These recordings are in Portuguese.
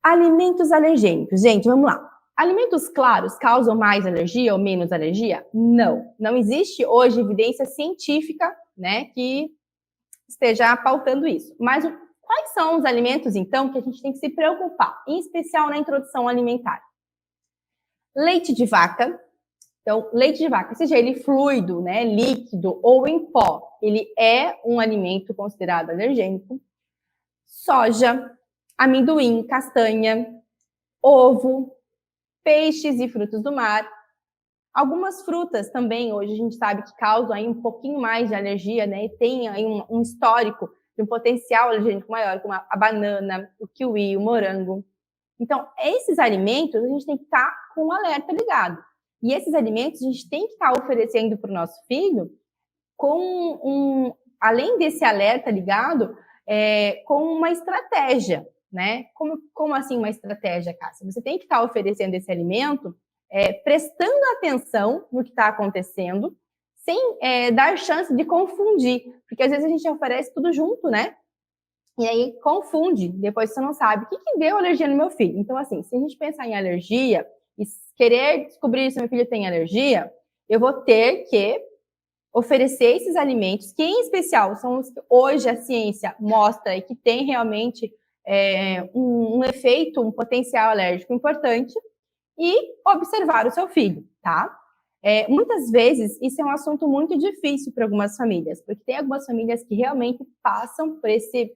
Alimentos alergênicos. Gente, vamos lá. Alimentos claros causam mais alergia ou menos alergia? Não. Não existe hoje evidência científica, né, que esteja pautando isso. Mas quais são os alimentos, então, que a gente tem que se preocupar, em especial na introdução alimentar? Leite de vaca. Então, leite de vaca, seja ele fluido, né, líquido ou em pó, ele é um alimento considerado alergênico. Soja, amendoim, castanha, ovo, peixes e frutos do mar. Algumas frutas também, hoje a gente sabe que causam aí um pouquinho mais de alergia, né? E tem aí um histórico de um potencial alergênico maior, como a banana, o kiwi, o morango. Então, esses alimentos a gente tem que estar com o alerta ligado. E esses alimentos a gente tem que estar oferecendo para o nosso filho além desse alerta ligado, com uma estratégia, né? Como assim uma estratégia, Cássia? Você tem que estar oferecendo esse alimento, prestando atenção no que está acontecendo, sem dar chance de confundir, porque às vezes a gente oferece tudo junto, né? E aí confunde, depois você não sabe o que deu alergia no meu filho. Então, assim, se a gente pensar em alergia e querer descobrir se meu filho tem alergia, eu vou ter que oferecer esses alimentos, que em especial são os que hoje a ciência mostra e que tem realmente um efeito, um potencial alérgico importante, e observar o seu filho, tá? Muitas vezes isso é um assunto muito difícil para algumas famílias, porque tem algumas famílias que realmente passam por esse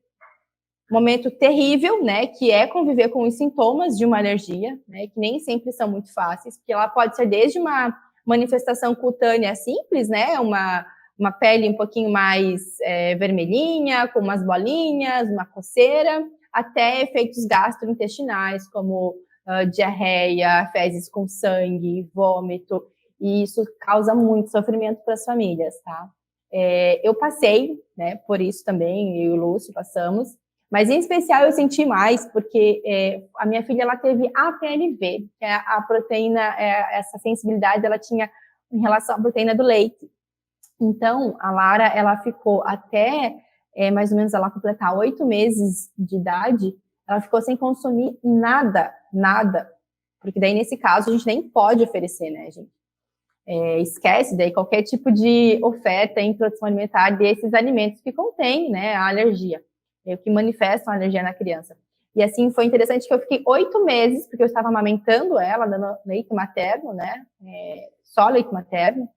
momento terrível, né, que é conviver com os sintomas de uma alergia, né, que nem sempre são muito fáceis, porque ela pode ser desde uma manifestação cutânea simples, né, uma pele um pouquinho mais vermelhinha, com umas bolinhas, uma coceira, até efeitos gastrointestinais, como diarreia, fezes com sangue, vômito, e isso causa muito sofrimento para as famílias, tá? Eu passei, né, por isso também, eu e o Lúcio passamos, mas em especial eu senti mais porque a minha filha ela teve APLV, que é a proteína, essa sensibilidade ela tinha em relação à proteína do leite. Então, a Lara, ela ficou até mais ou menos ela completar 8 meses de idade, ela ficou sem consumir nada, porque daí nesse caso a gente nem pode oferecer, né, gente? Esquece daí qualquer tipo de oferta em introdução alimentar desses alimentos que contêm, né, a alergia, que manifestam a alergia na criança. E assim, foi interessante que eu fiquei 8 meses, porque eu estava amamentando ela, dando leite materno, né, só leite materno,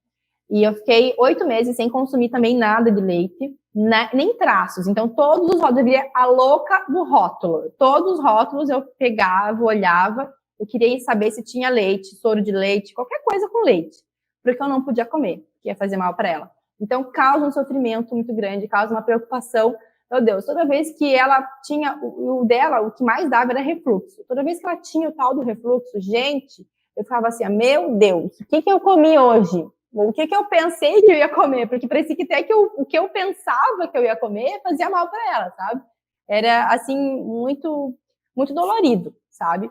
e eu fiquei 8 meses sem consumir também nada de leite, né, nem traços. Então, todos os rótulos, eu via a louca do rótulo. Todos os rótulos eu pegava, olhava, eu queria saber se tinha leite, soro de leite, qualquer coisa com leite, porque eu não podia comer, que ia fazer mal para ela. Então, causa um sofrimento muito grande, causa uma preocupação. Meu Deus, toda vez que ela tinha, o dela, o que mais dava era refluxo. Toda vez que ela tinha o tal do refluxo, gente, eu ficava assim, meu Deus, o que eu comi hoje? O que eu pensei que eu ia comer? Porque parecia que até que o que eu pensava que eu ia comer fazia mal para ela, sabe? Era, assim, muito, muito dolorido, sabe?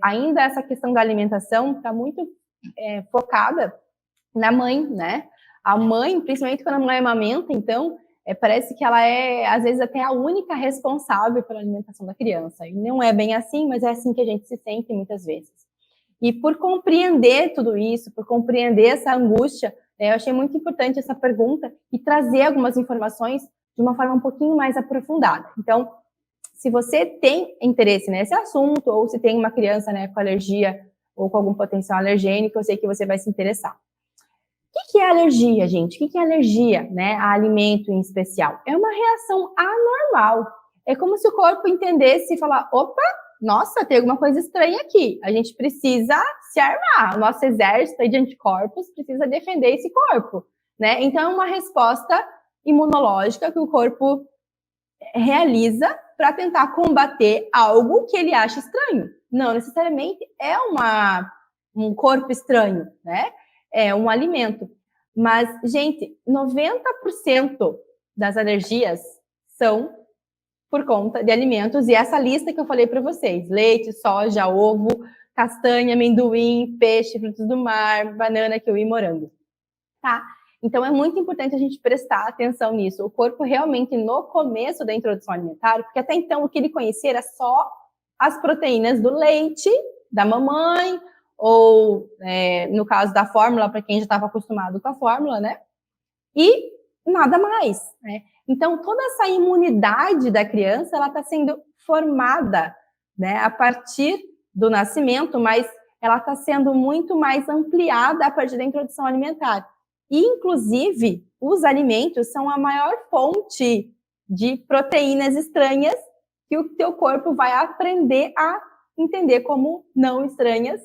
Ainda essa questão da alimentação está muito focada na mãe, né? A mãe, principalmente quando a mãe amamenta, então, parece que ela é, às vezes, até a única responsável pela alimentação da criança. E não é bem assim, mas é assim que a gente se sente muitas vezes. E por compreender tudo isso, por compreender essa angústia, eu achei muito importante essa pergunta e trazer algumas informações de uma forma um pouquinho mais aprofundada. Então, se você tem interesse nesse assunto, ou se tem uma criança, né, com alergia ou com algum potencial alergênico, eu sei que você vai se interessar. O que é alergia, gente? O que é alergia, né, a alimento em especial? É uma reação anormal. É como se o corpo entendesse e falar, opa, nossa, tem alguma coisa estranha aqui. A gente precisa se armar. O nosso exército de anticorpos precisa defender esse corpo, né? Então, é uma resposta imunológica que o corpo realiza para tentar combater algo que ele acha estranho. Não necessariamente é um corpo estranho, né? É um alimento. Mas, gente, 90% das alergias são por conta de alimentos, e essa lista que eu falei para vocês, leite, soja, ovo, castanha, amendoim, peixe, frutos do mar, banana, kiwi, morango, tá? Então, é muito importante a gente prestar atenção nisso. O corpo realmente, no começo da introdução alimentar, porque até então o que ele conhecia era só as proteínas do leite da mamãe, ou no caso da fórmula, para quem já estava acostumado com a fórmula, né? E nada mais, né? Então, toda essa imunidade da criança, ela está sendo formada, né, a partir do nascimento, mas ela está sendo muito mais ampliada a partir da introdução alimentar. E, inclusive, os alimentos são a maior fonte de proteínas estranhas que o teu corpo vai aprender a entender como não estranhas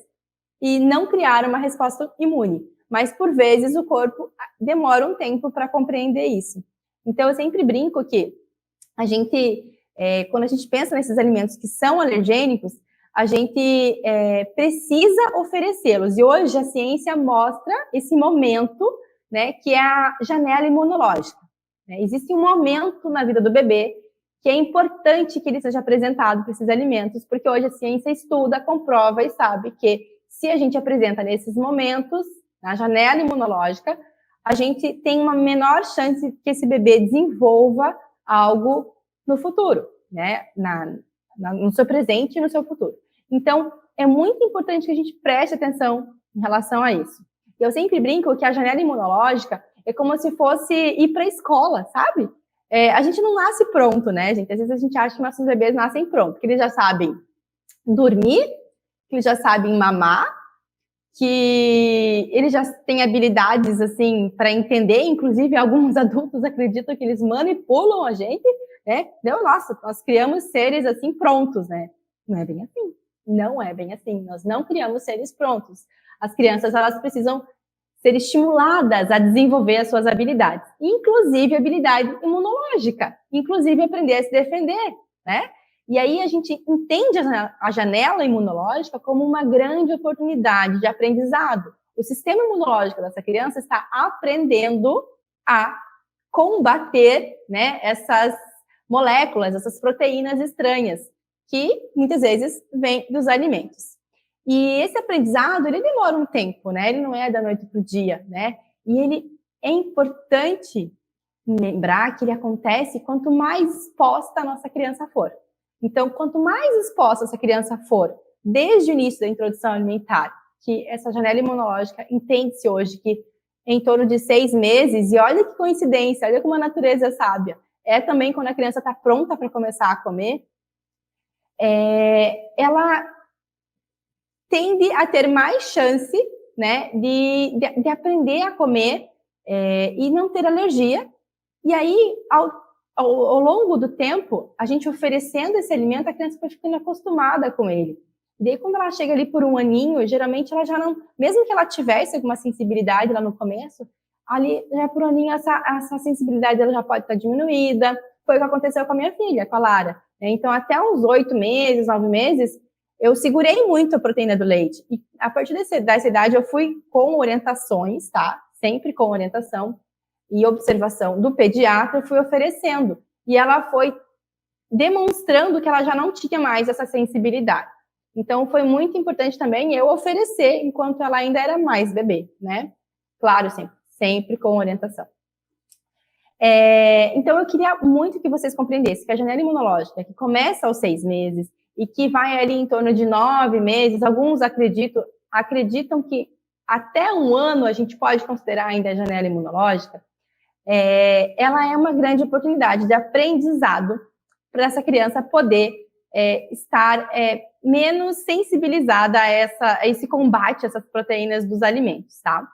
e não criar uma resposta imune. Mas, por vezes, o corpo demora um tempo para compreender isso. Então, eu sempre brinco que a gente, quando a gente pensa nesses alimentos que são alergênicos, a gente precisa oferecê-los. E hoje a ciência mostra esse momento, né, que é a janela imunológica. Existe um momento na vida do bebê que é importante que ele seja apresentado para esses alimentos, porque hoje a ciência estuda, comprova e sabe que se a gente apresenta nesses momentos, na janela imunológica, a gente tem uma menor chance que esse bebê desenvolva algo no futuro, né? No seu presente e no seu futuro. Então, é muito importante que a gente preste atenção em relação a isso. Eu sempre brinco que a janela imunológica é como se fosse ir para a escola, sabe? A gente não nasce pronto, né, gente? Às vezes a gente acha que nossos bebês nascem prontos, que eles já sabem dormir, que eles já sabem mamar, que eles já têm habilidades, assim, para entender, inclusive alguns adultos acreditam que eles manipulam a gente, né? Então, nossa, nós criamos seres, assim, prontos, né? Não é bem assim. Não é bem assim. Nós não criamos seres prontos. As crianças, elas precisam ser estimuladas a desenvolver as suas habilidades, inclusive habilidade imunológica, inclusive aprender a se defender, né? E aí a gente entende a janela imunológica como uma grande oportunidade de aprendizado. O sistema imunológico dessa criança está aprendendo a combater, né, essas moléculas, essas proteínas estranhas, que muitas vezes vêm dos alimentos. E esse aprendizado, ele demora um tempo, né? Ele não é da noite para o dia, né? E ele é importante lembrar que ele acontece quanto mais exposta a nossa criança for. Então, quanto mais exposta essa criança for, desde o início da introdução alimentar, que essa janela imunológica entende-se hoje que em torno de 6 meses, e olha que coincidência, olha como a natureza é sábia, é também quando a criança está pronta para começar a comer, ela tende a ter mais chance, né, de aprender a comer e não ter alergia. E aí, ao longo do tempo, a gente oferecendo esse alimento, a criança vai ficando acostumada com ele. E daí, quando ela chega ali por um aninho, geralmente ela já não, mesmo que ela tivesse alguma sensibilidade lá no começo, ali já por um aninho essa sensibilidade ela já pode estar diminuída. Foi o que aconteceu com a minha filha, com a Lara. Então, até uns 8 meses, 9 meses, eu segurei muito a proteína do leite. E a partir dessa idade, eu fui com orientações, tá? Sempre com orientação e observação do pediatra, eu fui oferecendo. E ela foi demonstrando que ela já não tinha mais essa sensibilidade. Então, foi muito importante também eu oferecer enquanto ela ainda era mais bebê, né? Claro, sempre com orientação. Então, eu queria muito que vocês compreendessem que a janela imunológica, que começa aos 6 meses e que vai ali em torno de 9 meses, alguns acreditam que até um ano a gente pode considerar ainda a janela imunológica, ela é uma grande oportunidade de aprendizado para essa criança poder estar menos sensibilizada a esse combate a essas proteínas dos alimentos, tá?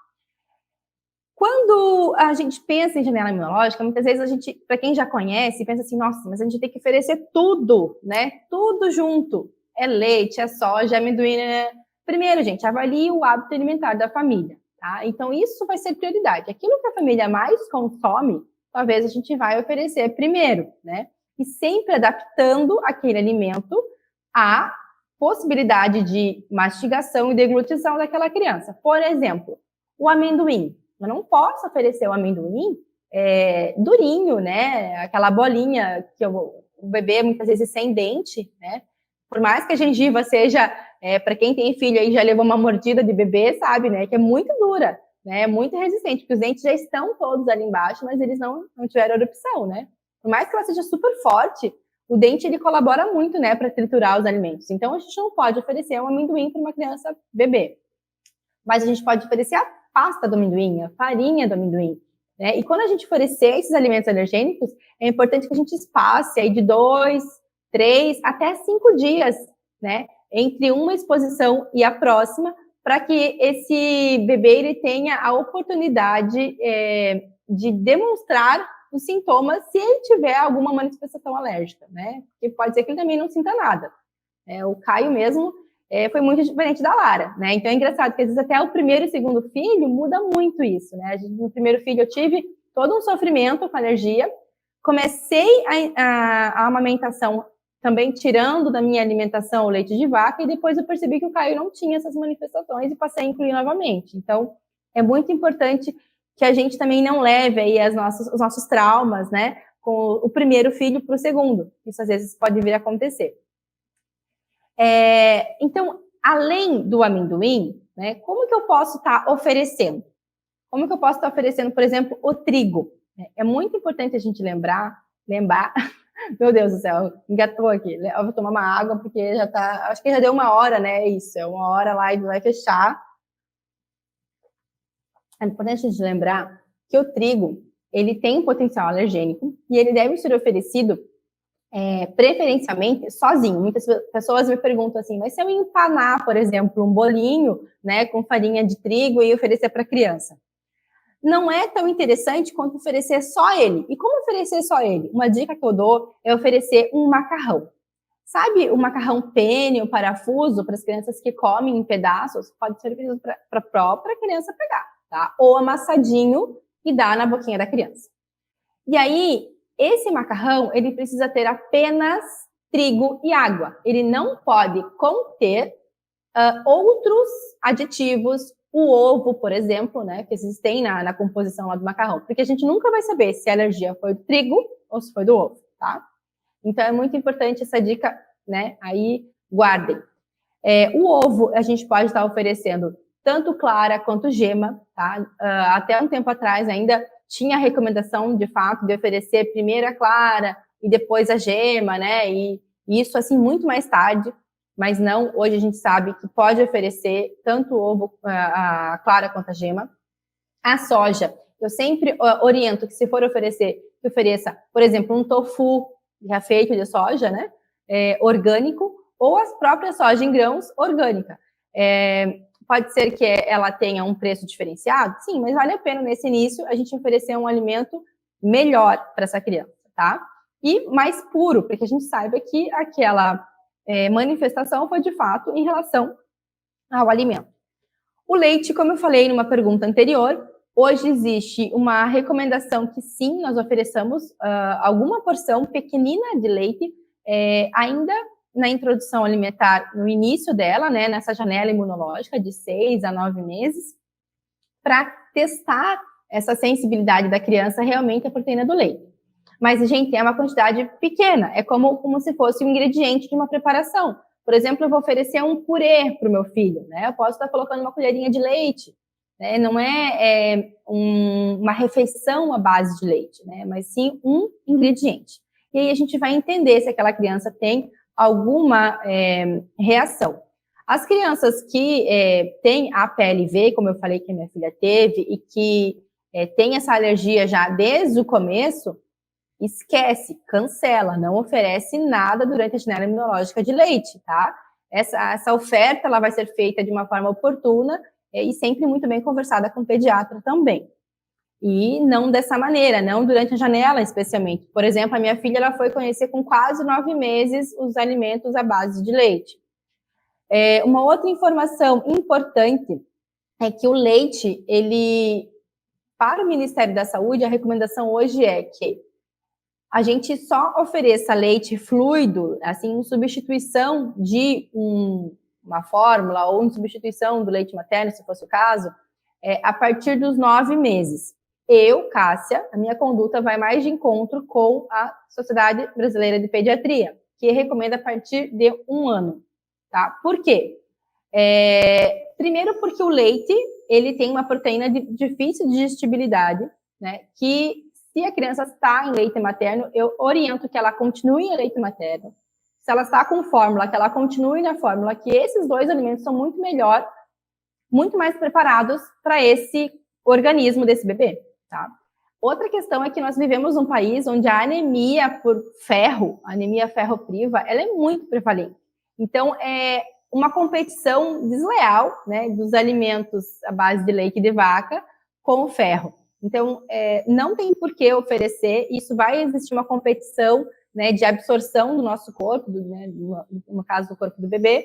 Quando a gente pensa em janela imunológica, muitas vezes a gente, para quem já conhece, pensa assim, nossa, mas a gente tem que oferecer tudo, né? Tudo junto. É leite, é soja, é amendoim, né? Primeiro, gente, avalie o hábito alimentar da família, tá? Então, isso vai ser prioridade. Aquilo que a família mais consome, talvez a gente vai oferecer primeiro, né? E sempre adaptando aquele alimento à possibilidade de mastigação e deglutição daquela criança. Por exemplo, o amendoim. Eu não posso oferecer o amendoim durinho, né? Aquela bolinha que o bebê muitas vezes sem dente, né? Por mais que a gengiva seja, para quem tem filho aí já levou uma mordida de bebê, sabe, né? Que é muito dura, né? Muito resistente, porque os dentes já estão todos ali embaixo, mas eles não tiveram erupção, né? Por mais que ela seja super forte, o dente ele colabora muito, né, para triturar os alimentos. Então, a gente não pode oferecer um amendoim para uma criança bebê. Mas a gente pode oferecer a pasta do amendoim, a farinha do amendoim, né? E quando a gente oferecer esses alimentos alergênicos, é importante que a gente espace aí de 2, 3, até 5 dias, né? Entre uma exposição e a próxima, para que esse bebê ele tenha a oportunidade de demonstrar os sintomas se ele tiver alguma manifestação alérgica, né? Porque pode ser que ele também não sinta nada. O Caio mesmo foi muito diferente da Lara, né? Então é engraçado que às vezes até o primeiro e segundo filho muda muito isso, né? No primeiro filho eu tive todo um sofrimento com alergia, comecei a amamentação também tirando da minha alimentação o leite de vaca e depois eu percebi que o Caio não tinha essas manifestações e passei a incluir novamente. Então é muito importante que a gente também não leve aí os nossos traumas, né? Com o primeiro filho para o segundo. Isso às vezes pode vir a acontecer. Então, além do amendoim, né, como que eu posso estar oferecendo? Como que eu posso estar oferecendo, por exemplo, o trigo? É muito importante a gente lembrar, meu Deus do céu, engatou aqui, eu vou tomar uma água porque já tá, acho que já deu 1 hora, né, isso, é 1 hora lá e vai fechar. É importante a gente lembrar que o trigo, ele tem um potencial alergênico e ele deve ser oferecido preferencialmente sozinho. Muitas pessoas me perguntam assim, mas se eu empanar, por exemplo, um bolinho, né, com farinha de trigo e oferecer para a criança? Não é tão interessante quanto oferecer só ele. E como oferecer só ele? Uma dica que eu dou é oferecer um macarrão. Sabe o macarrão penne, o parafuso, para as crianças que comem em pedaços? Pode ser oferecido para a própria criança pegar, tá? Ou amassadinho e dar na boquinha da criança. E aí, esse macarrão, ele precisa ter apenas trigo e água. Ele não pode conter outros aditivos, o ovo, por exemplo, né, que existem na composição lá do macarrão, porque a gente nunca vai saber se a alergia foi do trigo ou se foi do ovo, tá? Então, é muito importante essa dica, né, aí guardem. O ovo, a gente pode estar oferecendo tanto clara quanto gema, tá? Até um tempo atrás ainda tinha a recomendação, de fato, de oferecer primeiro a clara e depois a gema, né? E isso, assim, muito mais tarde, mas não, hoje a gente sabe que pode oferecer tanto o ovo, a clara quanto a gema. A soja, eu sempre oriento que se for oferecer, que ofereça, por exemplo, um tofu já feito de soja, né? Orgânico, ou as próprias soja em grãos orgânica. Pode ser que ela tenha um preço diferenciado? Sim, mas vale a pena nesse início a gente oferecer um alimento melhor para essa criança, tá? E mais puro, para que a gente saiba que aquela manifestação foi de fato em relação ao alimento. O leite, como eu falei numa pergunta anterior, hoje existe uma recomendação que sim, nós ofereçamos alguma porção pequenina de leite, ainda na introdução alimentar, no início dela, né, nessa janela imunológica de 6 a 9 meses, para testar essa sensibilidade da criança realmente à proteína do leite. Mas, gente, é uma quantidade pequena, é como se fosse um ingrediente de uma preparação. Por exemplo, eu vou oferecer um purê para o meu filho, né? Eu posso estar colocando uma colherinha de leite, né? Não uma refeição à base de leite, né? Mas sim um ingrediente. E aí a gente vai entender se aquela criança tem alguma reação. As crianças que têm a PLV, como eu falei que a minha filha teve, e que tem essa alergia já desde o começo, esquece, cancela, não oferece nada durante a janela imunológica de leite, tá? Essa oferta ela vai ser feita de uma forma oportuna e sempre muito bem conversada com o pediatra também. E não dessa maneira, não durante a janela especialmente. Por exemplo, a minha filha ela foi conhecer com quase 9 meses os alimentos à base de leite. Uma outra informação importante é que o leite, para o Ministério da Saúde, a recomendação hoje é que a gente só ofereça leite fluido, assim, em substituição de uma fórmula ou em substituição do leite materno, se fosse o caso, a partir dos 9 meses. Eu, Cássia, a minha conduta vai mais de encontro com a Sociedade Brasileira de Pediatria, que recomenda a partir de 1 ano, tá? Por quê? Primeiro porque o leite, ele tem uma proteína de difícil digestibilidade, né, que Se a criança está em leite materno, eu oriento que ela continue em leite materno. Se ela está com fórmula, que ela continue na fórmula, que esses dois alimentos são muito melhor, muito mais preparados para esse organismo desse bebê, tá? Outra questão é que nós vivemos num país onde a anemia por ferro, a anemia ferropriva, ela é muito prevalente. Então, é uma competição desleal, né, dos alimentos à base de leite de vaca com o ferro. Então, não tem por que oferecer, isso vai existir uma competição, né, de absorção do nosso corpo, né, no caso do corpo do bebê,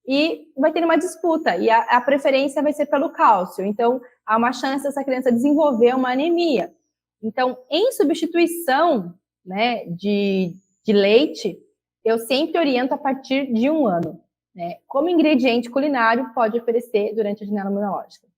e vai ter uma disputa, e a preferência vai ser pelo cálcio. Então, há uma chance dessa criança desenvolver uma anemia. Então, em substituição, né, de leite, eu sempre oriento a partir de 1 ano. Né? Como ingrediente culinário, pode oferecer durante a janela imunológica.